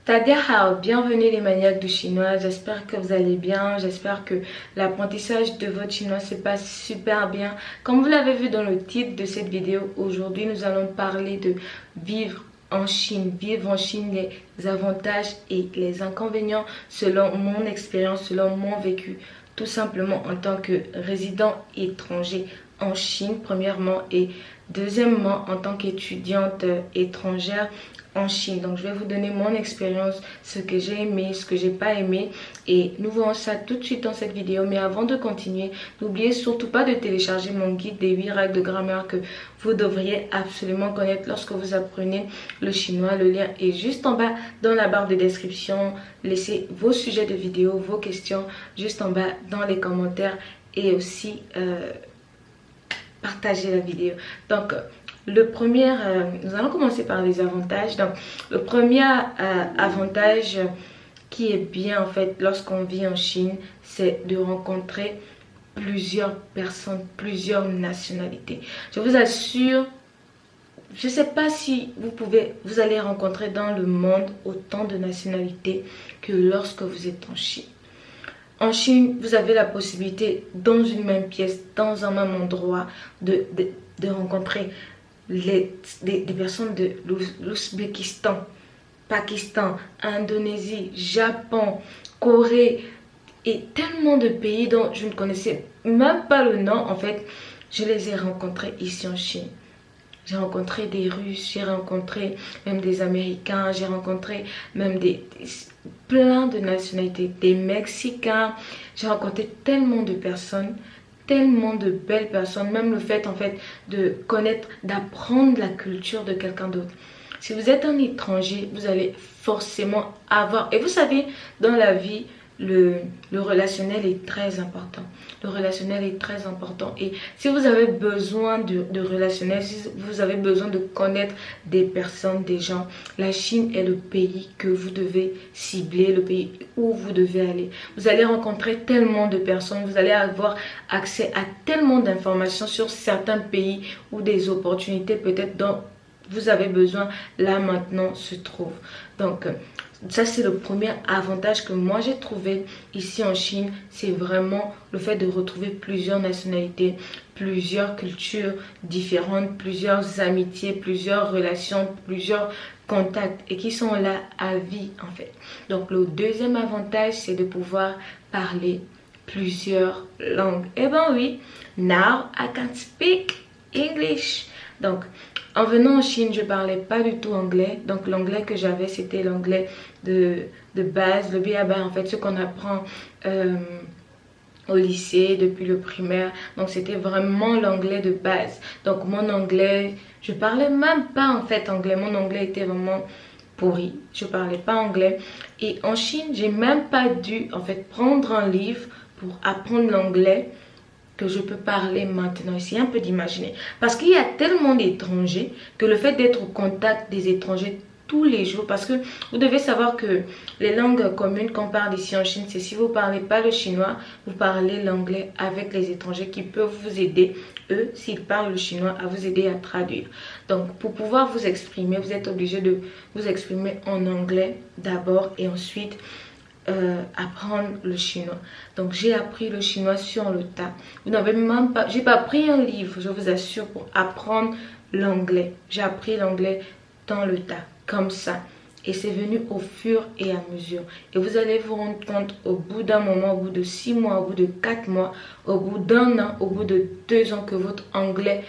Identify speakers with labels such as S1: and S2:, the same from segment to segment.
S1: Tadia Hao, bienvenue les maniaques du chinois, j'espère que vous allez bien, j'espère que l'apprentissage de votre chinois se passe super bien. Comme vous l'avez vu dans le titre de cette vidéo, aujourd'hui nous allons parler de vivre en Chine, les avantages et les inconvénients selon mon expérience, selon mon vécu, tout simplement en tant que résident étranger en Chine premièrement et deuxièmement en tant qu'étudiante étrangère en Chine. Donc je vais vous donner mon expérience, ce que j'ai aimé, ce que j'ai pas aimé et nous verrons ça tout de suite dans cette vidéo. Mais avant de continuer, n'oubliez surtout pas de télécharger mon guide des 8 règles de grammaire que vous devriez absolument connaître lorsque vous apprenez le chinois. Le lien est juste en bas dans la barre de description. Laissez vos sujets de vidéo, vos questions juste en bas dans les commentaires et aussi partagez la vidéo. Donc nous allons commencer par les avantages. Donc le premier avantage qui est bien en fait lorsqu'on vit en Chine, c'est de rencontrer plusieurs personnes, plusieurs nationalités. Je vous assure, je ne sais pas si vous allez rencontrer dans le monde autant de nationalités que lorsque vous êtes en Chine. En Chine, vous avez la possibilité dans une même pièce, dans un même endroit, de rencontrer des personnes de l'Ouzbékistan, Pakistan, Indonésie, Japon, Corée et tellement de pays dont je ne connaissais même pas le nom. En fait, je les ai rencontrés ici en Chine. J'ai rencontré des Russes, j'ai rencontré même des Américains, j'ai rencontré même plein de nationalités, des Mexicains. J'ai rencontré tellement de personnes, tellement de belles personnes. Même le fait en fait de connaître, d'apprendre la culture de quelqu'un d'autre. Si vous êtes un étranger, vous allez forcément avoir... Et vous savez, dans la vie, le relationnel est très important. Le relationnel est très important. Et si vous avez besoin de relationnel, si vous avez besoin de connaître des personnes, des gens, la Chine est le pays que vous devez cibler, le pays où vous devez aller. Vous allez rencontrer tellement de personnes, vous allez avoir accès à tellement d'informations sur certains pays où des opportunités peut-être dont vous avez besoin là maintenant se trouvent. Donc ça c'est le premier avantage que moi j'ai trouvé ici en Chine, c'est vraiment le fait de retrouver plusieurs nationalités, plusieurs cultures différentes, plusieurs amitiés, plusieurs relations, plusieurs contacts et qui sont là à vie en fait. Donc le deuxième avantage c'est de pouvoir parler plusieurs langues. Eh ben oui, now I can speak English. Donc en venant en Chine, je parlais pas du tout anglais. Donc l'anglais que j'avais, c'était l'anglais de base, le b.a.-ba en fait, ce qu'on apprend au lycée depuis le primaire. Donc c'était vraiment l'anglais de base. Donc mon anglais, je parlais même pas en fait anglais. Mon anglais était vraiment pourri. Je parlais pas anglais. Et en Chine, j'ai même pas dû en fait prendre un livre pour apprendre l'anglais que je peux parler maintenant. Essayez un peu d'imaginer. Parce qu'il y a tellement d'étrangers que le fait d'être au contact des étrangers tous les jours, parce que vous devez savoir que les langues communes qu'on parle ici en Chine, c'est si vous ne parlez pas le chinois, vous parlez l'anglais avec les étrangers qui peuvent vous aider, eux, s'ils parlent le chinois, à vous aider à traduire. Donc, pour pouvoir vous exprimer, vous êtes obligé de vous exprimer en anglais d'abord et ensuite apprendre le chinois. Donc j'ai appris le chinois sur le tas. Vous n'avez même pas, j'ai pas pris un livre, je vous assure, pour apprendre l'anglais. J'ai appris l'anglais dans le tas, comme ça. Et c'est venu au fur et à mesure. Et vous allez vous rendre compte au bout d'un moment, au bout de 6 mois, au bout de 4 mois, au bout d'un an, au bout de 2 ans que votre anglais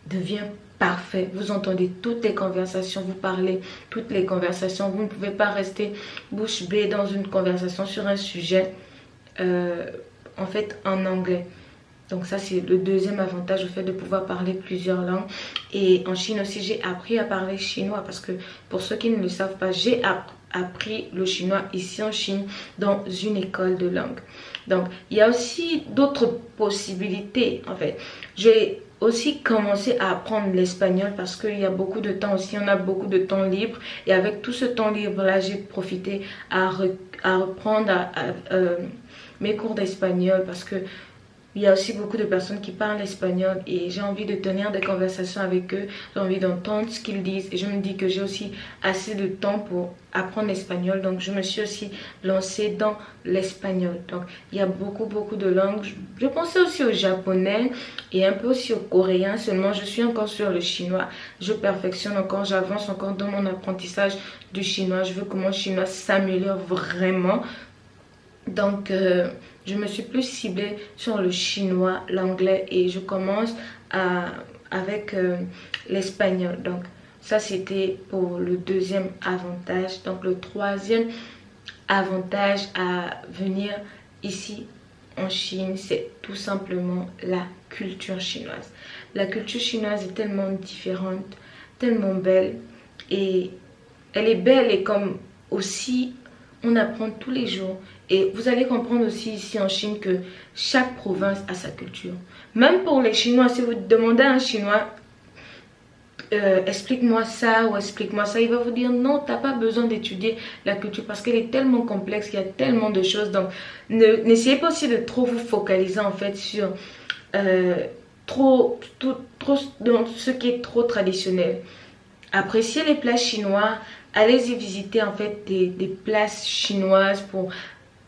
S1: devient parfait. Vous entendez toutes les conversations, vous parlez toutes les conversations. Vous ne pouvez pas rester bouche bée dans une conversation sur un sujet en fait en anglais. Donc ça c'est le deuxième avantage, le fait de pouvoir parler plusieurs langues. Et en Chine aussi j'ai appris à parler chinois parce que pour ceux qui ne le savent pas, j'ai appris le chinois ici en Chine dans une école de langue. Donc il y a aussi d'autres possibilités en fait. J'ai aussi commencé à apprendre l'espagnol parce qu'il y a beaucoup de temps aussi, on a beaucoup de temps libre. Et avec tout ce temps libre là, j'ai profité à reprendre mes cours d'espagnol parce que il y a aussi beaucoup de personnes qui parlent espagnol et j'ai envie de tenir des conversations avec eux. J'ai envie d'entendre ce qu'ils disent et je me dis que j'ai aussi assez de temps pour apprendre l'espagnol. Donc je me suis aussi lancée dans l'espagnol. Donc il y a beaucoup de langues. Je pensais aussi au japonais et un peu aussi au coréen. Seulement je suis encore sur le chinois. Je perfectionne encore, j'avance encore dans mon apprentissage du chinois. Je veux que mon chinois s'améliore vraiment. Donc je me suis plus ciblée sur le chinois, l'anglais et je commence avec l'espagnol. Donc ça c'était pour le deuxième avantage. Donc le troisième avantage à venir ici en Chine, c'est tout simplement la culture chinoise. La culture chinoise est tellement différente, tellement belle et elle est belle et comme aussi on apprend tous les jours. Et vous allez comprendre aussi ici en Chine que chaque province a sa culture. Même pour les Chinois, si vous demandez à un Chinois, explique-moi ça ou explique-moi ça, il va vous dire non, tu n'as pas besoin d'étudier la culture parce qu'elle est tellement complexe, il y a tellement de choses. Donc, n'essayez pas aussi de trop vous focaliser en fait sur trop dans ce qui est trop traditionnel. Appréciez les plats chinois, allez-y visiter en fait des places chinoises pour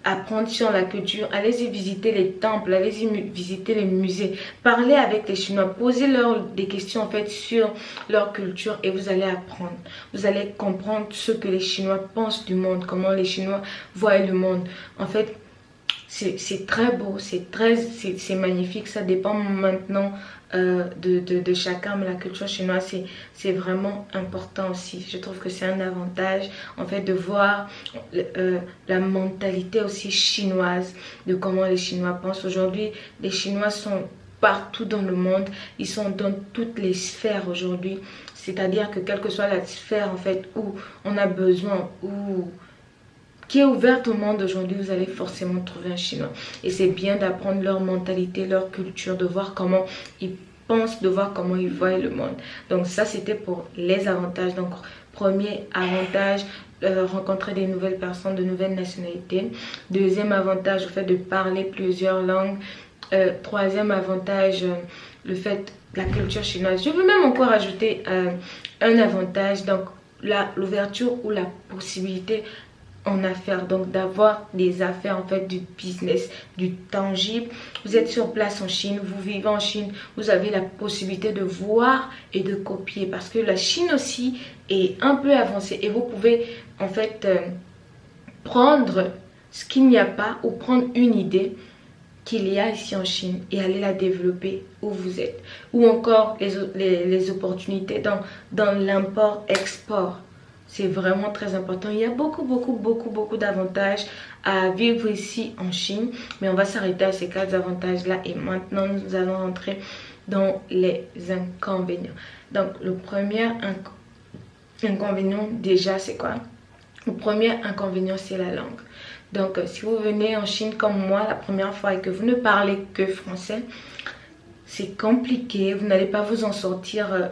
S1: apprendre sur la culture, allez-y visiter les temples, allez-y visiter les musées, parlez avec les Chinois, posez-leur des questions en fait sur leur culture et vous allez apprendre. Vous allez comprendre ce que les Chinois pensent du monde, comment les Chinois voient le monde. En fait, c'est très beau, c'est magnifique, ça dépend maintenant de chacun, mais la culture chinoise c'est vraiment important aussi. Je trouve que c'est un avantage en fait de voir la mentalité aussi chinoise, de comment les Chinois pensent. Aujourd'hui, les Chinois sont partout dans le monde, ils sont dans toutes les sphères aujourd'hui, c'est-à-dire que quelle que soit la sphère en fait où on a besoin, ou qui est ouverte au monde aujourd'hui, vous allez forcément trouver un Chinois. Et c'est bien d'apprendre leur mentalité, leur culture, de voir comment ils pensent, de voir comment ils voient le monde. Donc ça, c'était pour les avantages. Donc, premier avantage, rencontrer des nouvelles personnes de nouvelles nationalités. Deuxième avantage, le fait de parler plusieurs langues. Troisième avantage, le fait de la culture chinoise. Je veux même encore ajouter un avantage, donc l'ouverture ou la possibilité en affaires, donc d'avoir des affaires en fait, du business, du tangible. Vous êtes sur place en Chine, vous vivez en Chine, vous avez la possibilité de voir et de copier parce que la Chine aussi est un peu avancée et vous pouvez en fait prendre ce qu'il n'y a pas ou prendre une idée qu'il y a ici en Chine et aller la développer où vous êtes, ou encore les opportunités dans l'import-export. C'est vraiment très important. Il y a beaucoup d'avantages à vivre ici en Chine. Mais on va s'arrêter à ces 4 avantages-là. Et maintenant, nous allons rentrer dans les inconvénients. Donc, le premier inconvénient, déjà, c'est quoi? Le premier inconvénient, c'est la langue. Donc, si vous venez en Chine comme moi la première fois et que vous ne parlez que français, c'est compliqué. Vous n'allez pas vous en sortir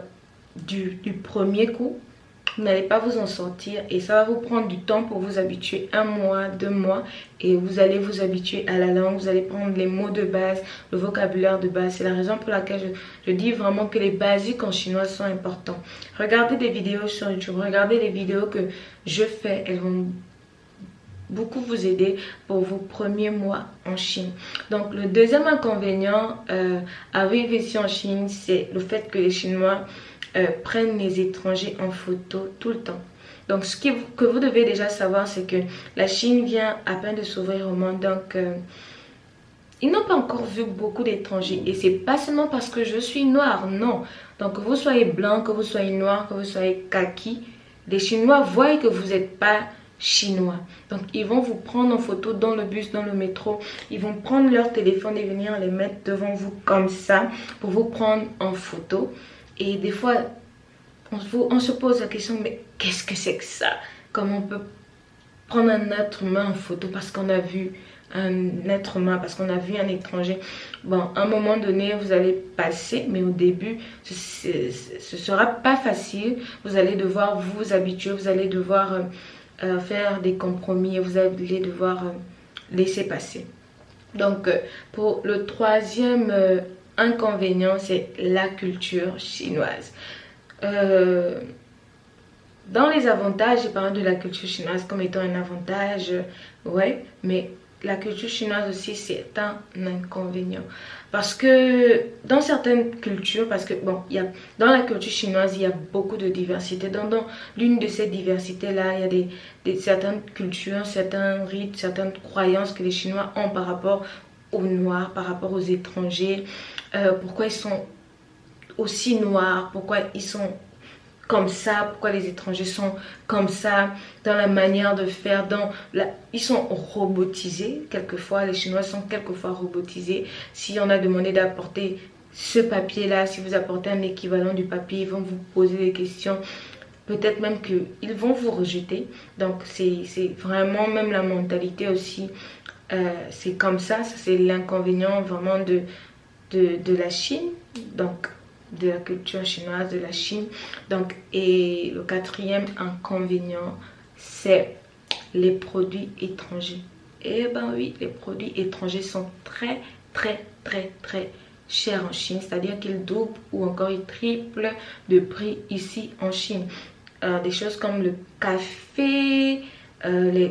S1: du premier coup. Vous n'allez pas vous en sortir et ça va vous prendre du temps pour vous habituer, 1 mois, 2 mois, et vous allez vous habituer à la langue, vous allez prendre les mots de base, le vocabulaire de base. C'est la raison pour laquelle je dis vraiment que les basiques en chinois sont importants. Regardez des vidéos sur YouTube, regardez les vidéos que je fais, elles vont beaucoup vous aider pour vos premiers mois en Chine. Donc le deuxième inconvénient à vivre ici en Chine, c'est le fait que les Chinois prennent les étrangers en photo tout le temps. Donc ce que vous devez déjà savoir, c'est que la Chine vient à peine de s'ouvrir au monde. Donc ils n'ont pas encore vu beaucoup d'étrangers. Et c'est pas seulement parce que je suis noire, non. Donc que vous soyez blanc, que vous soyez noir, que vous soyez kaki, les Chinois voient que vous n'êtes pas chinois. Donc ils vont vous prendre en photo dans le bus, dans le métro. Ils vont prendre leur téléphone et venir les mettre devant vous comme ça pour vous prendre en photo. Et des fois, on se pose la question, mais qu'est-ce que c'est que ça? Comment on peut prendre un être humain en photo parce qu'on a vu un être humain, parce qu'on a vu un étranger? Bon, à un moment donné, vous allez passer, mais au début, ce sera pas facile. Vous allez devoir vous habituer, vous allez devoir faire des compromis, vous allez devoir laisser passer. Donc pour le troisième inconvénient, c'est la culture chinoise. Dans les avantages, j'ai parlé de la culture chinoise comme étant un avantage, ouais, mais la culture chinoise aussi c'est un inconvénient. Parce que dans certaines cultures, parce que bon, dans la culture chinoise, il y a beaucoup de diversité. Dans l'une de ces diversités-là, il y a certaines cultures, certains rites, certaines croyances que les Chinois ont par rapport aux Noirs, par rapport aux étrangers. Pourquoi ils sont aussi noirs, pourquoi ils sont comme ça, pourquoi les étrangers sont comme ça, dans la manière de faire, ils sont robotisés, quelquefois, les Chinois sont quelquefois robotisés. Si on a demandé d'apporter ce papier-là, si vous apportez un équivalent du papier, ils vont vous poser des questions, peut-être même qu'ils vont vous rejeter. Donc c'est vraiment même la mentalité aussi, c'est comme ça c'est l'inconvénient vraiment de la Chine, donc de la culture chinoise, de la Chine. Donc, et le quatrième inconvénient, c'est les produits étrangers. Et ben oui, les produits étrangers sont très chers en Chine, c'est-à-dire qu'ils doublent ou encore ils triplent de prix ici en Chine. Des choses comme le café,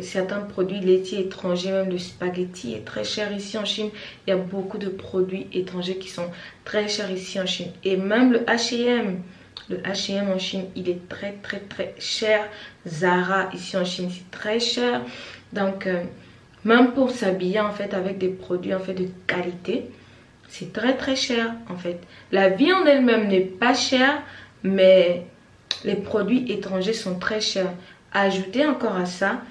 S1: certains produits laitiers étrangers, même le spaghetti est très cher ici en Chine. Il y a beaucoup de produits étrangers qui sont très chers ici en Chine. Et même le H&M en Chine, il est très cher. Zara ici en Chine, c'est très cher. Donc même pour s'habiller en fait avec des produits en fait de qualité, c'est très cher en fait. La vie en elle-même n'est pas chère, mais les produits étrangers sont très chers. Ajouter encore à ça,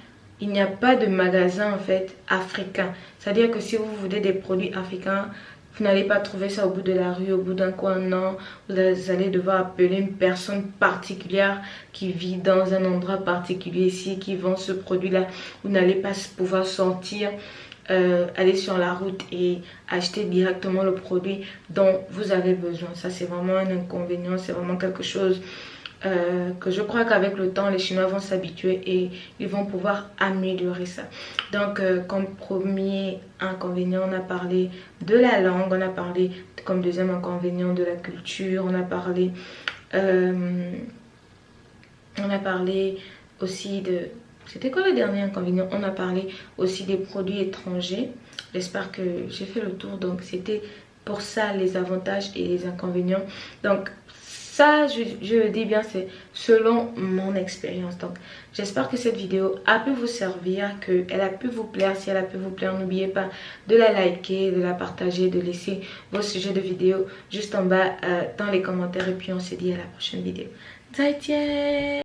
S1: il n'y a pas de magasin en fait africain. C'est-à-dire que si vous voulez des produits africains, vous n'allez pas trouver ça au bout de la rue, au bout d'un coin, non. Vous allez devoir appeler une personne particulière qui vit dans un endroit particulier ici, qui vend ce produit-là. Vous n'allez pas pouvoir sortir, aller sur la route et acheter directement le produit dont vous avez besoin. Ça, c'est vraiment un inconvénient, c'est vraiment quelque chose que je crois qu'avec le temps les Chinois vont s'habituer et ils vont pouvoir améliorer ça. Donc comme premier inconvénient, on a parlé de la langue, on a parlé comme deuxième inconvénient de la culture, on a parlé aussi de... C'était quoi le dernier inconvénient? On a parlé aussi des produits étrangers. J'espère que j'ai fait le tour. Donc c'était pour ça les avantages et les inconvénients. Donc ça, je le dis bien, c'est selon mon expérience. Donc, j'espère que cette vidéo a pu vous servir, qu'elle a pu vous plaire. Si elle a pu vous plaire, n'oubliez pas de la liker, de la partager, de laisser vos sujets de vidéo juste en bas dans les commentaires. Et puis, on se dit à la prochaine vidéo. 再见